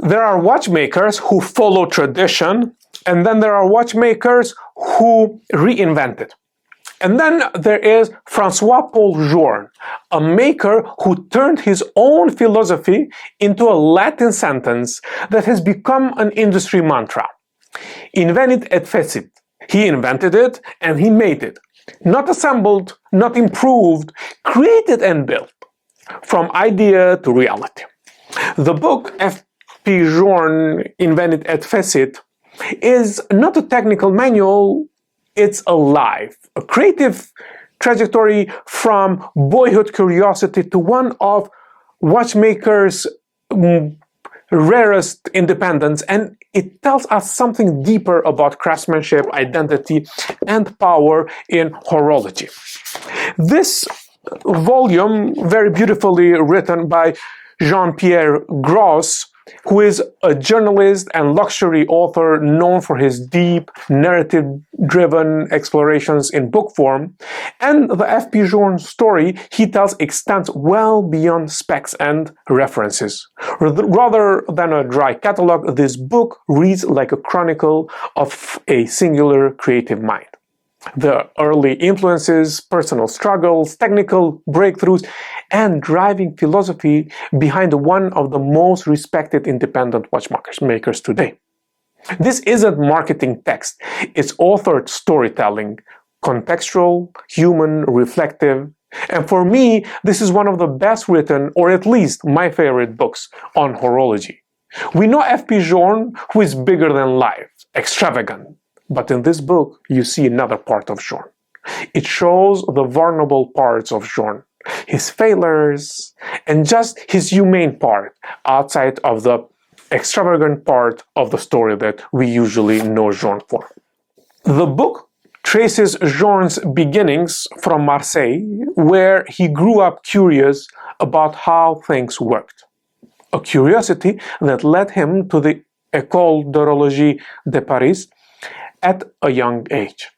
There are watchmakers who follow tradition, and then there are watchmakers who reinvent it. And then there is François-Paul Journe, a maker who turned his own philosophy into a Latin sentence that has become an industry mantra. Invenit et fecit. He invented it and he made it. Not assembled, not improved, created and built. From idea to reality. The book F.P. Journe, Invenit et fecit, is not a technical manual, it's alive. A creative trajectory from boyhood curiosity to one of watchmakers' rarest independence, and it tells us something deeper about craftsmanship, identity, and power in horology. This volume, very beautifully written by Jean-Pierre Gros, who is a journalist and luxury author known for his deep, narrative-driven explorations in book form, and the F.P. Journe story he tells extends well beyond specs and references. Rather than a dry catalog, this book reads like a chronicle of a singular creative mind. The early influences, personal struggles, technical breakthroughs, and driving philosophy behind one of the most respected independent watchmakers today. This isn't marketing text, it's authored storytelling, contextual, human, reflective, and for me, this is one of the best written, or at least my favorite books on horology. We know F.P. Journe, who is bigger than life, extravagant. But in this book, you see another part of Journe. It shows the vulnerable parts of Journe, his failures, and just his humane part outside of the extravagant part of the story that we usually know Journe for. The book traces Journe's beginnings from Marseille, where he grew up curious about how things worked. A curiosity that led him to the École d'Horologie de Paris at a young age.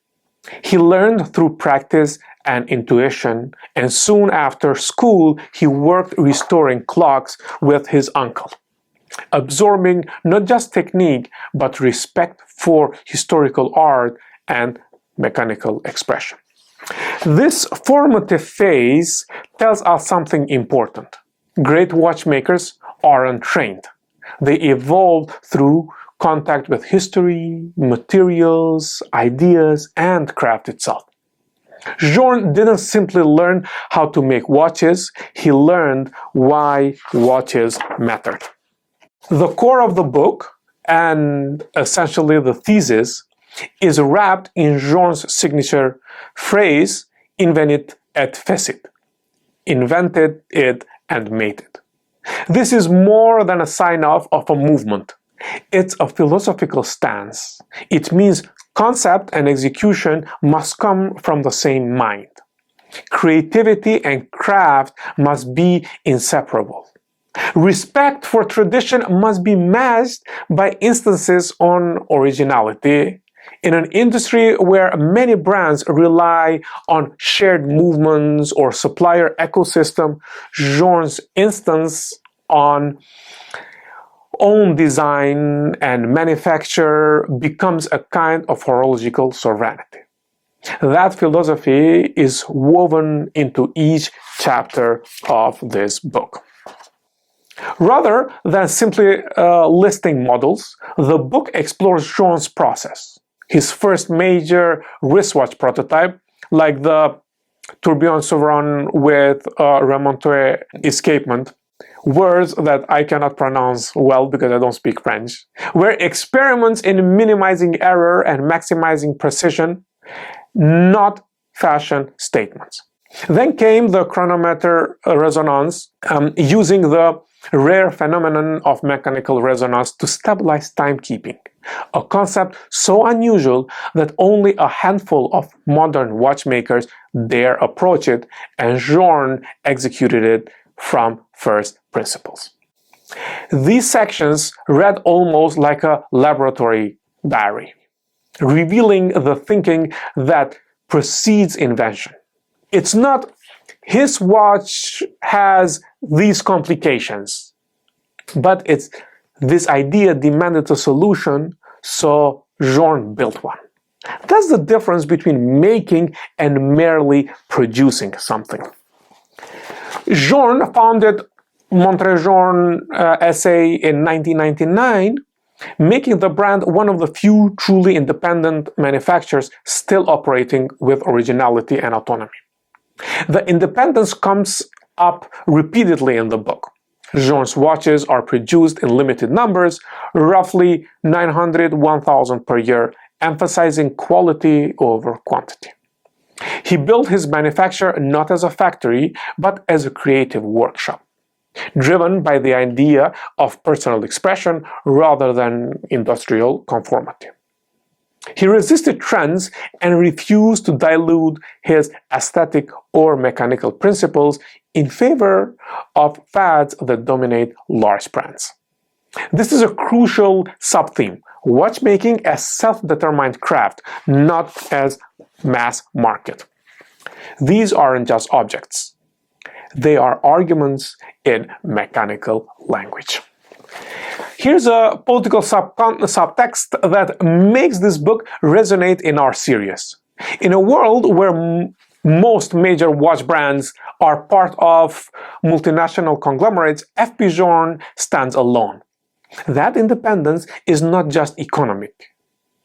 He learned through practice and intuition, and soon after school he worked restoring clocks with his uncle, absorbing not just technique but respect for historical art and mechanical expression. This formative phase tells us something important. Great watchmakers aren't trained. They evolved through contact with history, materials, ideas, and craft itself. Journe didn't simply learn how to make watches, he learned why watches mattered. The core of the book, and essentially the thesis, is wrapped in Journe's signature phrase, Invenit et fecit. Invented it and made it. This is more than a sign-off of a movement. It's a philosophical stance. It means concept and execution must come from the same mind. Creativity and craft must be inseparable. Respect for tradition must be matched by instances on originality. In an industry where many brands rely on shared movements or supplier ecosystem, Journe's instance on own design and manufacture becomes a kind of horological sovereignty. That philosophy is woven into each chapter of this book. Rather than simply listing models, the book explores Journe's process. His first major wristwatch prototype, like the Tourbillon Souverain with a remonté escapement, words that I cannot pronounce well because I don't speak French, were experiments in minimizing error and maximizing precision, not fashion statements. Then came the chronometer resonance, using the rare phenomenon of mechanical resonance to stabilize timekeeping, a concept so unusual that only a handful of modern watchmakers dare approach it, and Journe executed it from first principles. These sections read almost like a laboratory diary, revealing the thinking that precedes invention. It's not his watch has these complications, but it's This idea demanded a solution, so Journe built one. That's the difference between making and merely producing something. Journe founded Montre-Journe SA in 1999, making the brand one of the few truly independent manufacturers still operating with originality and autonomy. The independence comes up repeatedly in the book. Journe's watches are produced in limited numbers, roughly 900-1,000 per year, emphasizing quality over quantity. He built his manufacture not as a factory, but as a creative workshop, driven by the idea of personal expression rather than industrial conformity. He resisted trends and refused to dilute his aesthetic or mechanical principles in favor of fads that dominate large brands. This is a crucial sub-theme: watchmaking as self-determined craft, not as mass market. These aren't just objects. They are arguments in mechanical language. Here's a political subtext that makes this book resonate in our series. In a world where most major watch brands are part of multinational conglomerates, F.P. Journe stands alone. That independence is not just economic.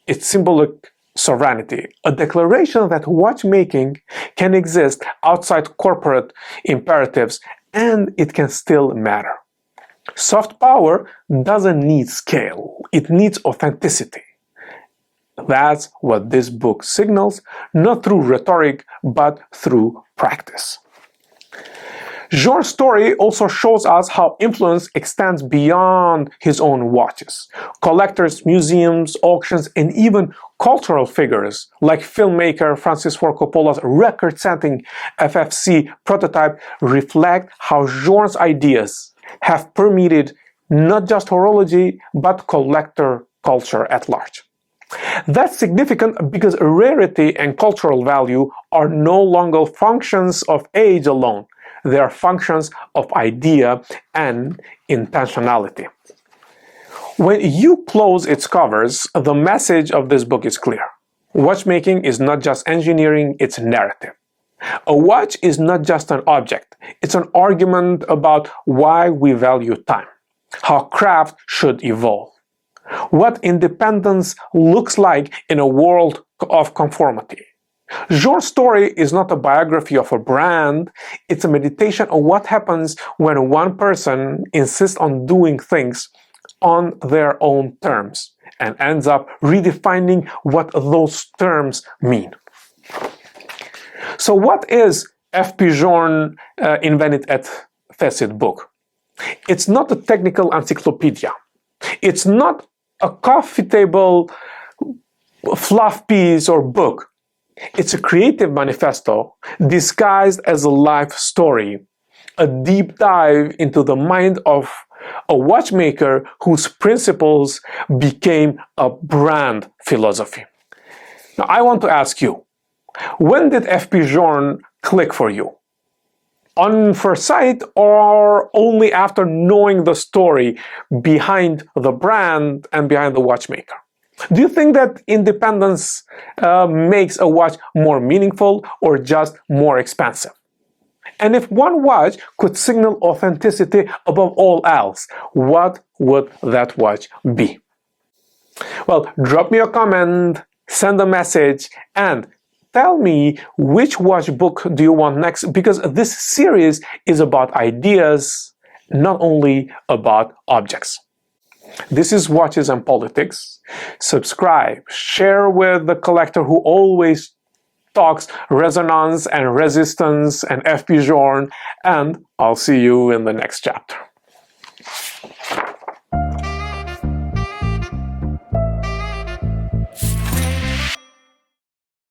It's symbolic sovereignty, a declaration that watchmaking can exist outside corporate imperatives and it can still matter. Soft power doesn't need scale, it needs authenticity. That's what this book signals, not through rhetoric, but through practice. Journe's story also shows us how influence extends beyond his own watches. Collectors, museums, auctions, and even cultural figures like filmmaker Francis Ford Coppola's record-setting FFC prototype reflect how Journe's ideas have permeated not just horology, but collector culture at large. That's significant because rarity and cultural value are no longer functions of age alone. They are functions of idea and intentionality. When you close its covers, the message of this book is clear. Watchmaking is not just engineering, it's narrative. A watch is not just an object, it's an argument about why we value time, how craft should evolve, what independence looks like in a world of conformity. Journe's story is not a biography of a brand, it's a meditation on what happens when one person insists on doing things on their own terms and ends up redefining what those terms mean. So what is F.P. Journe Invenit et Fecit book? It's not a technical encyclopedia. It's not a coffee table fluff piece or book. It's a creative manifesto disguised as a life story, a deep dive into the mind of a watchmaker whose principles became a brand philosophy. Now, I want to ask you, when did F.P. Journe click for you? On first sight or only after knowing the story behind the brand and behind the watchmaker? Do you think that independence makes a watch more meaningful or just more expensive? And if one watch could signal authenticity above all else, what would that watch be? Well, drop me a comment, send a message, and tell me which watch book do you want next, because this series is about ideas, not only about objects. This is Watches and Politics. Subscribe, share with the collector who always talks resonance and resistance and F.P. Journe, and I'll see you in the next chapter.